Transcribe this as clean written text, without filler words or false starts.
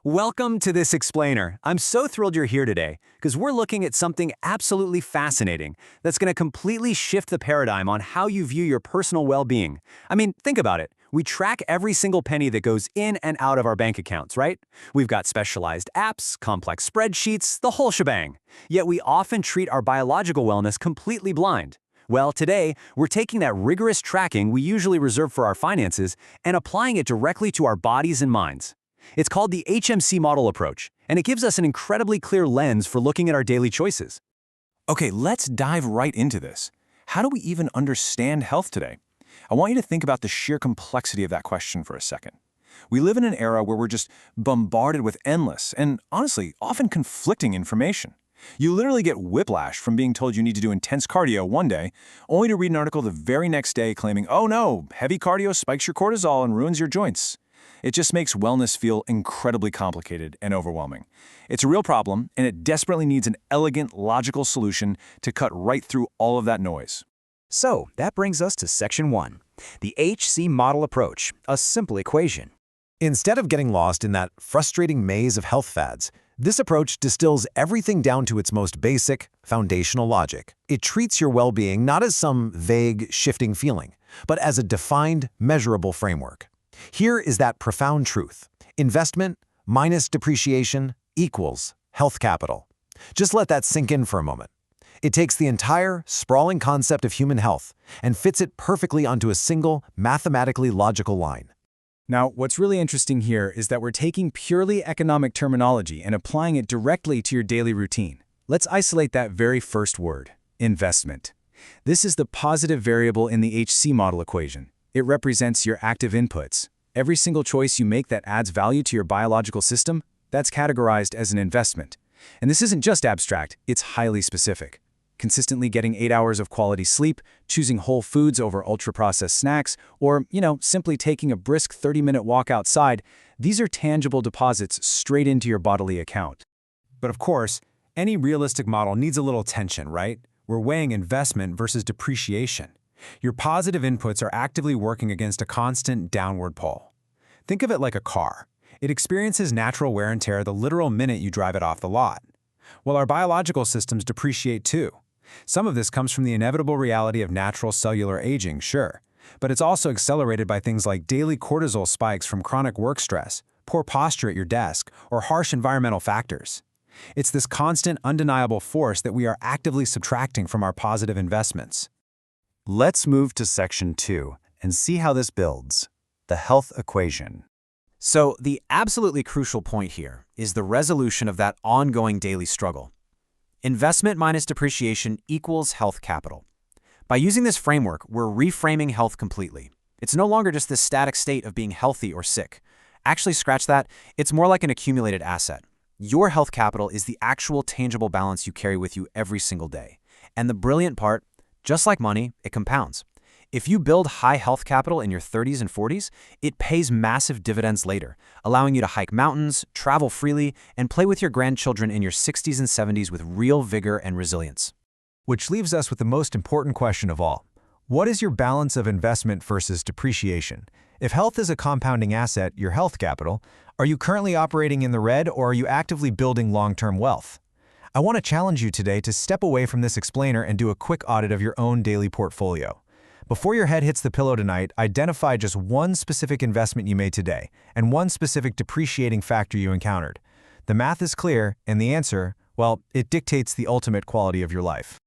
Welcome to this explainer. I'm so thrilled you're here today because we're looking at something absolutely fascinating that's going to completely shift the paradigm on how you view your personal well-being. I mean, think about it. We track every single penny that goes in and out of our bank accounts, right? We've got specialized apps, complex spreadsheets, the whole shebang. Yet we often treat our biological wellness completely blind. Well, today, we're taking that rigorous tracking we usually reserve for our finances and applying it directly to our bodies and minds. It's called the HMC model approach, and it gives us an incredibly clear lens for looking at our daily choices. Okay, let's dive right into this. How do we even understand health today? I want you to think about the sheer complexity of that question for a second. We live in an era where we're just bombarded with endless and, honestly, often conflicting information. You literally get whiplash from being told you need to do intense cardio one day, only to read an article the very next day claiming, oh no, heavy cardio spikes your cortisol and ruins your joints. It just makes wellness feel incredibly complicated and overwhelming. It's a real problem, and it desperately needs an elegant, logical solution to cut right through all of that noise. So, that brings us to Section 1, the HC model approach, a simple equation. Instead of getting lost in that frustrating maze of health fads, this approach distills everything down to its most basic, foundational logic. It treats your well-being not as some vague, shifting feeling, but as a defined, measurable framework. Here is that profound truth. Investment minus depreciation equals health capital. Just let that sink in for a moment. It takes the entire, sprawling concept of human health and fits it perfectly onto a single, mathematically logical line. Now, what's really interesting here is that we're taking purely economic terminology and applying it directly to your daily routine. Let's isolate that very first word, investment. This is the positive variable in the HC model equation. It represents your active inputs. Every single choice you make that adds value to your biological system, that's categorized as an investment. And this isn't just abstract, it's highly specific. Consistently getting 8 hours of quality sleep, choosing whole foods over ultra-processed snacks, or, simply taking a brisk 30-minute walk outside, these are tangible deposits straight into your bodily account. But of course, any realistic model needs a little tension, right? We're weighing investment versus depreciation. Your positive inputs are actively working against a constant downward pull. Think of it like a car. It experiences natural wear and tear the literal minute you drive it off the lot. Well, our biological systems depreciate too. Some of this comes from the inevitable reality of natural cellular aging, sure, but it's also accelerated by things like daily cortisol spikes from chronic work stress, poor posture at your desk, or harsh environmental factors. It's this constant, undeniable force that we are actively subtracting from our positive investments. Let's move to Section 2 and see how this builds, the health equation. So, the absolutely crucial point here is the resolution of that ongoing daily struggle. Investment minus depreciation equals health capital. By using this framework, we're reframing health completely. It's no longer just this static state of being healthy or sick. Actually, scratch that, it's more like an accumulated asset. Your health capital is the actual tangible balance you carry with you every single day. And the brilliant part, just like money, it compounds. If you build high health capital in your 30s and 40s, it pays massive dividends later, allowing you to hike mountains, travel freely, and play with your grandchildren in your 60s and 70s with real vigor and resilience. Which leaves us with the most important question of all. What is your balance of investment versus depreciation? If health is a compounding asset, your health capital, are you currently operating in the red or are you actively building long-term wealth? I want to challenge you today to step away from this explainer and do a quick audit of your own daily portfolio. Before your head hits the pillow tonight, identify just one specific investment you made today and one specific depreciating factor you encountered. The math is clear, and the answer, well, it dictates the ultimate quality of your life.